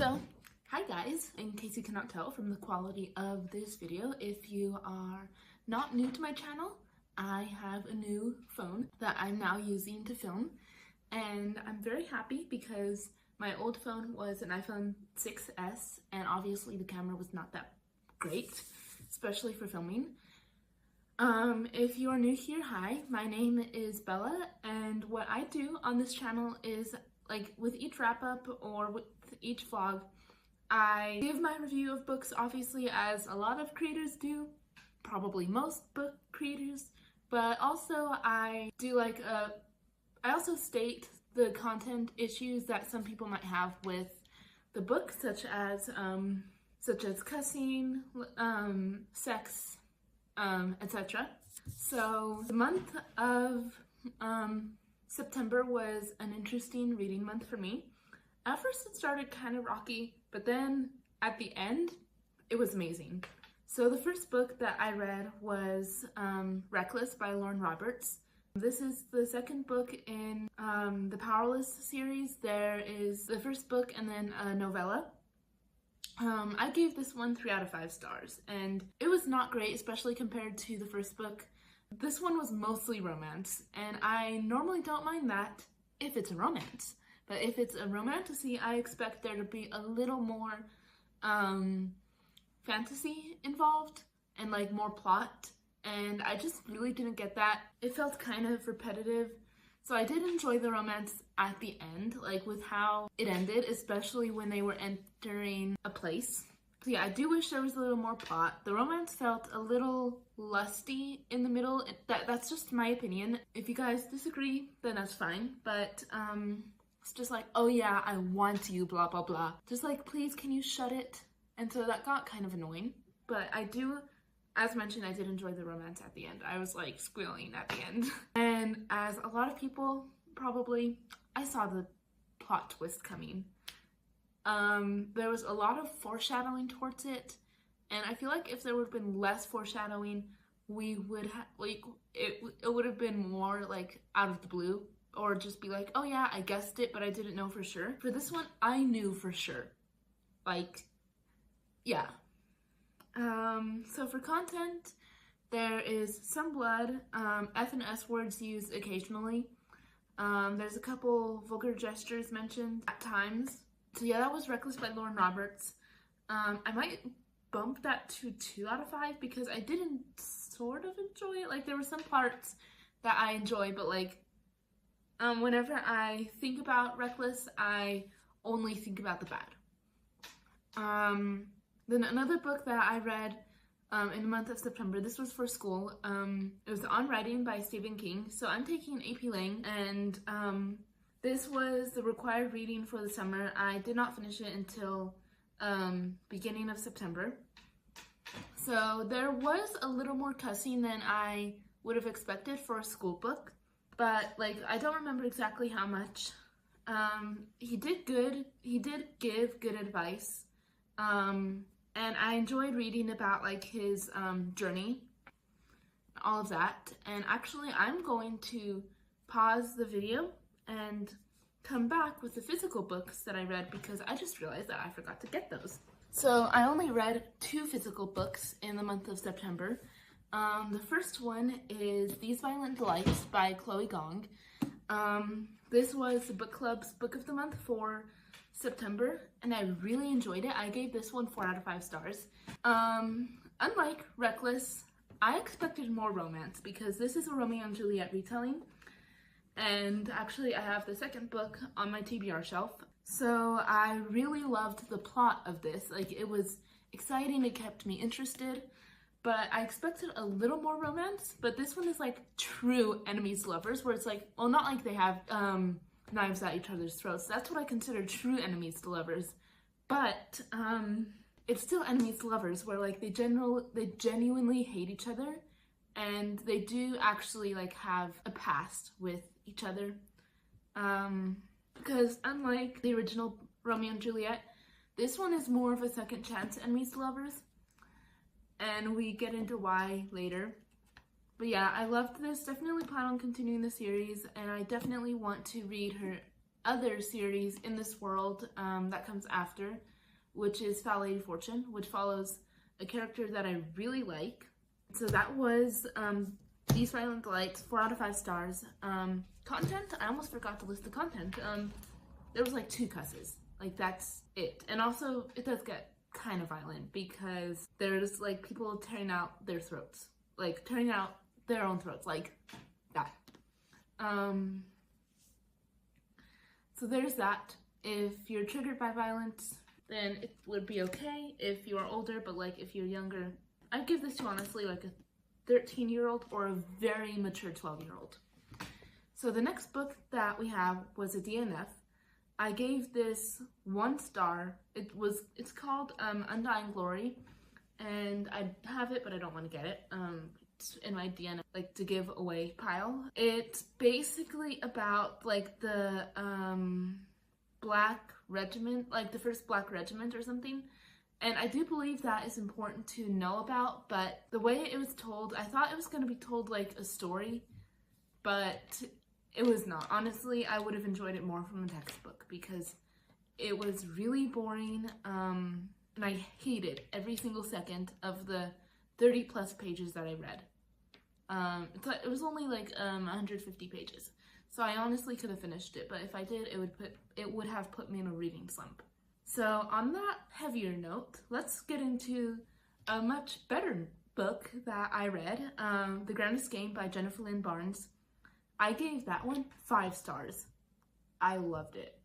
So, hi guys, in case you cannot tell from the quality of this video, if you are not new to my channel, I have a new phone that I'm now using to film, and I'm very happy because my old phone was an iPhone 6S, and obviously the camera was not that great, especially for filming. If you are new here, hi, my name is Bella, and what I do on this channel is, like, with each wrap-up or with each vlog, I give my review of books, obviously, as a lot of creators do, probably most book creators, but also I do I also state the content issues that some people might have with the book, such as cussing, sex, etc. So the month of September was an interesting reading month for me. At first it started kind of rocky, but then at the end it was amazing. So the first book that I read was Reckless by Lauren Roberts. This is the second book in the Powerless series. There is the first book and then a novella. I gave this one 3 out of 5 stars, and it was not great, especially compared to the first book. This one was mostly romance, and I normally don't mind that if it's a romance. But if it's a romantasy, I expect there to be a little more fantasy involved and like more plot, and I just really didn't get that. It felt kind of repetitive. So I did enjoy the romance at the end, like with how it ended, especially when they were entering a place. So yeah, I do wish there was a little more plot. The romance felt a little lusty in the middle. That's just my opinion. If you guys disagree, then that's fine. But it's just like, oh yeah, I want you, blah blah blah. Just like, please, can you shut it? And so that got kind of annoying. But I do, as mentioned, I did enjoy the romance at the end. I was like squealing at the end. And as a lot of people probably, I saw the plot twist coming. There was a lot of foreshadowing towards it, and I feel like if there would have been less foreshadowing, we would have, like, it would have been more like out of the blue, or just be like, oh yeah, I guessed it, but I didn't know for sure. For this one, I knew for sure. Like, yeah. So for content, there is some blood, F and S words used occasionally. There's a couple vulgar gestures mentioned at times. So yeah, that was Reckless by Lauren Roberts. I might bump that to 2 out of 5 because I didn't sort of enjoy it. Like, there were some parts that I enjoy, but like, whenever I think about Reckless, I only think about the bad. Then another book that I read in the month of September, this was for school, it was On Writing by Stephen King. So I'm taking AP Lang, and this was the required reading for the summer. I did not finish it until beginning of September. So there was a little more cussing than I would have expected for a school book, but like, I don't remember exactly how much. He did give good advice. And I enjoyed reading about like his journey, all of that. And actually, I'm going to pause the video and come back with the physical books that I read because I just realized that I forgot to get those. So I only read 2 physical books in the month of September. The first one is These Violent Delights by Chloe Gong. This was the book club's book of the month for September, and I really enjoyed it. I gave this one 4 out of 5 stars. Unlike Reckless, I expected more romance because this is a Romeo and Juliet retelling, and actually I have the second book on my TBR shelf. So I really loved the plot of this. Like, it was exciting, it kept me interested, but I expected a little more romance. But this one is like true enemies to lovers, where it's like, well, not like they have knives at each other's throats. That's what I consider true enemies to lovers. But it's still enemies to lovers, where like they genuinely hate each other, and they do actually like have a past with each other. Because unlike the original Romeo and Juliet, this one is more of a second chance enemies to lovers, and we get into why later. But yeah, I loved this. Definitely plan on continuing the series, and I definitely want to read her other series in this world that comes after, which is Foul Lady Fortune, which follows a character that I really like. So that was These Violent Delights, 4 out of 5 stars. Content, I almost forgot to list the content. There was like 2 cusses. Like, that's it. And also, it does get kind of violent because there's like people tearing out their throats. Like, tearing out their own throats. Like, that. So there's that. If you're triggered by violence, then it would be okay. If you're older, but like if you're younger, I'd give this to honestly like a 13-year-old or a very mature 12-year-old. So the next book that we have was a DNF. I gave this 1 star. It's called Undying Glory, and I have it, but I don't want to get it. It's in my DNF like to give away pile. It's basically about like the Black Regiment, like the first Black Regiment or something. And I do believe that is important to know about, but the way it was told, I thought it was going to be told like a story, but it was not. Honestly, I would have enjoyed it more from a textbook because it was really boring, and I hated every single second of the 30 plus pages that I read. It was only like 150 pages. So I honestly could have finished it, but if I did, it would have put me in a reading slump. So on that heavier note, let's get into a much better book that I read, The Grandest Game by Jennifer Lynn Barnes. I gave that one 5 stars. I loved it.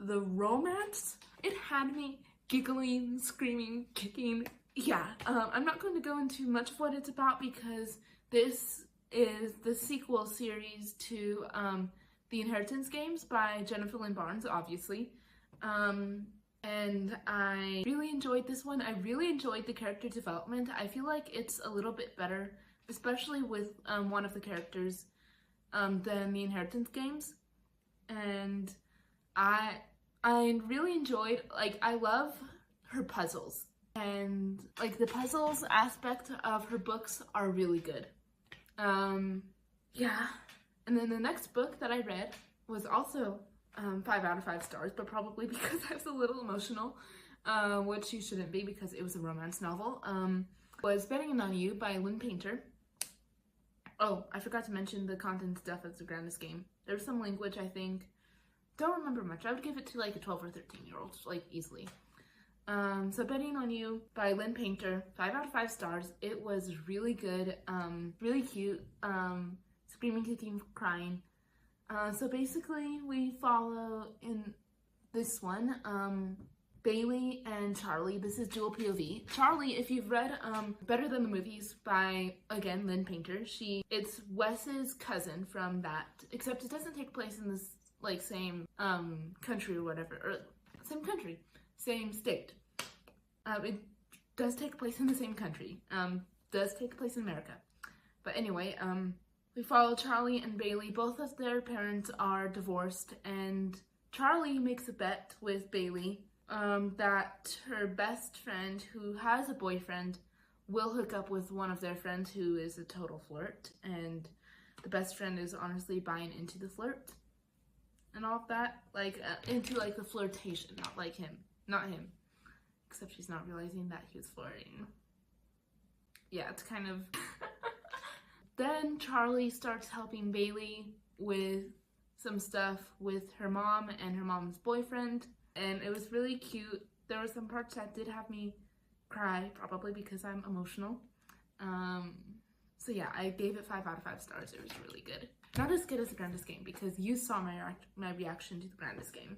The romance, it had me giggling, screaming, kicking. Yeah, I'm not going to go into much of what it's about because this is the sequel series to The Inheritance Games by Jennifer Lynn Barnes, obviously. And I really enjoyed this one. I really enjoyed the character development. I feel like it's a little bit better, especially with one of the characters than The Inheritance Games. And I really enjoyed, like, I love her puzzles. And, like, the puzzles aspect of her books are really good. Yeah. And then the next book that I read was also 5 out of 5 stars, but probably because I was a little emotional, which you shouldn't be because it was a romance novel, was Betting on You by Lynn Painter. Oh, I forgot to mention the content stuff of The Grandest Game. There's some language, I think. Don't remember much. I would give it to like a 12 or 13-year-old, like easily. So Betting on You by Lynn Painter, 5 out of 5 stars. It was really good, really cute, screaming, kicking, crying. So basically we follow in this one, Bailey and Charlie. This is dual POV. Charlie, if you've read Better Than the Movies by, again, Lynn Painter, it's Wes's cousin from that, except it doesn't take place in this, like, same country or whatever, or same country, same state. It does take place in the same country, does take place in America. But anyway, we follow Charlie and Bailey. Both of their parents are divorced, and Charlie makes a bet with Bailey that her best friend, who has a boyfriend, will hook up with one of their friends who is a total flirt, and the best friend is honestly buying into the flirt and all of that, like into like the flirtation, not him, except she's not realizing that he was flirting. Yeah, it's kind of Then Charlie starts helping Bailey with some stuff with her mom and her mom's boyfriend, and it was really cute. There were some parts that did have me cry, probably because I'm emotional. So yeah, I gave it 5 out of 5 stars. It was really good. Not as good as The Grandest Game because you saw my reaction to The Grandest Game.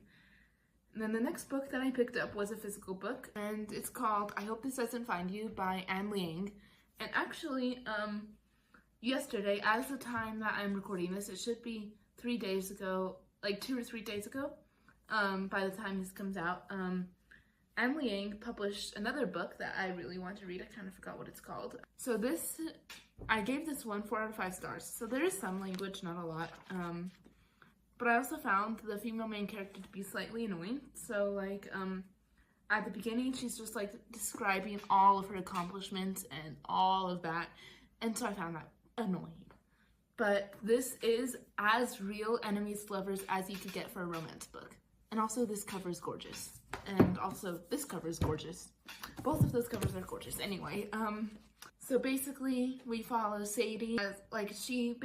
And then the next book that I picked up was a physical book, and it's called I Hope This Doesn't Find You by Anne Liang. And actually, yesterday, as the time that I'm recording this, it should be 3 days ago, like 2 or 3 days ago, by the time this comes out, Anne Liang published another book that I really want to read. I kind of forgot what it's called. So I gave this one 4 out of 5 stars. So there is some language, not a lot, but I also found the female main character to be slightly annoying. So like, at the beginning, she's just like describing all of her accomplishments and all of that, and so I found that annoying. but this is as real enemies to lovers as you could get for a romance book. And also this cover is gorgeous. And also this cover is gorgeous. Both of those covers are gorgeous. Anyway, so basically we follow Sadie as, like, she's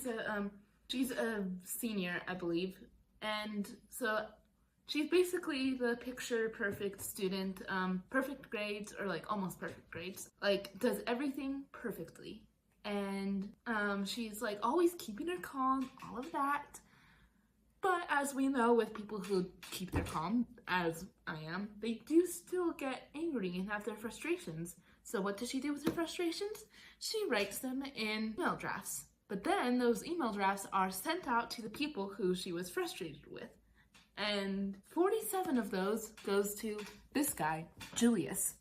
a senior, I believe. And so she's basically the picture perfect student, perfect grades, or like almost perfect grades, like does everything perfectly. And she's like always keeping her calm, all of that. But as we know with people who keep their calm, as I am, they do still get angry and have their frustrations. So what does she do with her frustrations? She writes them in email drafts. But then those email drafts are sent out to the people who she was frustrated with. And 47 of those goes to this guy, Julius.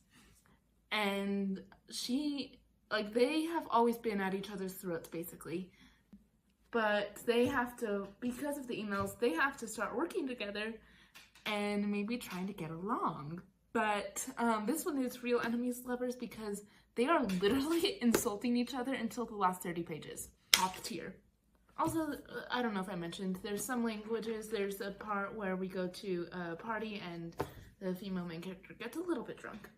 And they have always been at each other's throats, basically. But they have to, because of the emails, they have to start working together and maybe trying to get along. But this one is real enemies to lovers because they are literally insulting each other until the last 30 pages. Top tier. Also, I don't know if I mentioned, there's some languages. There's a part where we go to a party and the female main character gets a little bit drunk.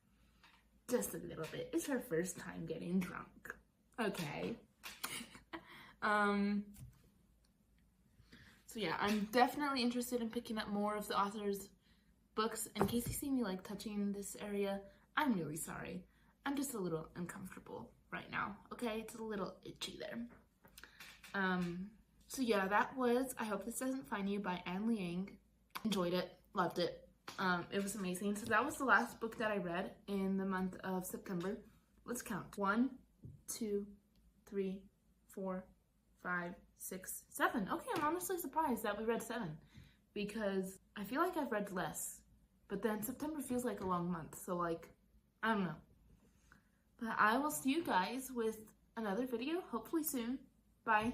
Just a little bit. It's her first time getting drunk. Okay. So yeah, I'm definitely interested in picking up more of the author's books. In case you see me like touching this area, I'm really sorry. I'm just a little uncomfortable right now, okay? It's a little itchy there. So yeah, that was I Hope This Doesn't Find You by Ann Liang. Enjoyed it, loved it. It was amazing. So that was the last book that I read in the month of September. Let's count. 1, 2, 3, 4, 5, 6, 7. Okay, I'm honestly surprised that we read 7 because I feel like I've read less. But then September feels like a long month, so like, I don't know. But I will see you guys with another video, hopefully soon. Bye.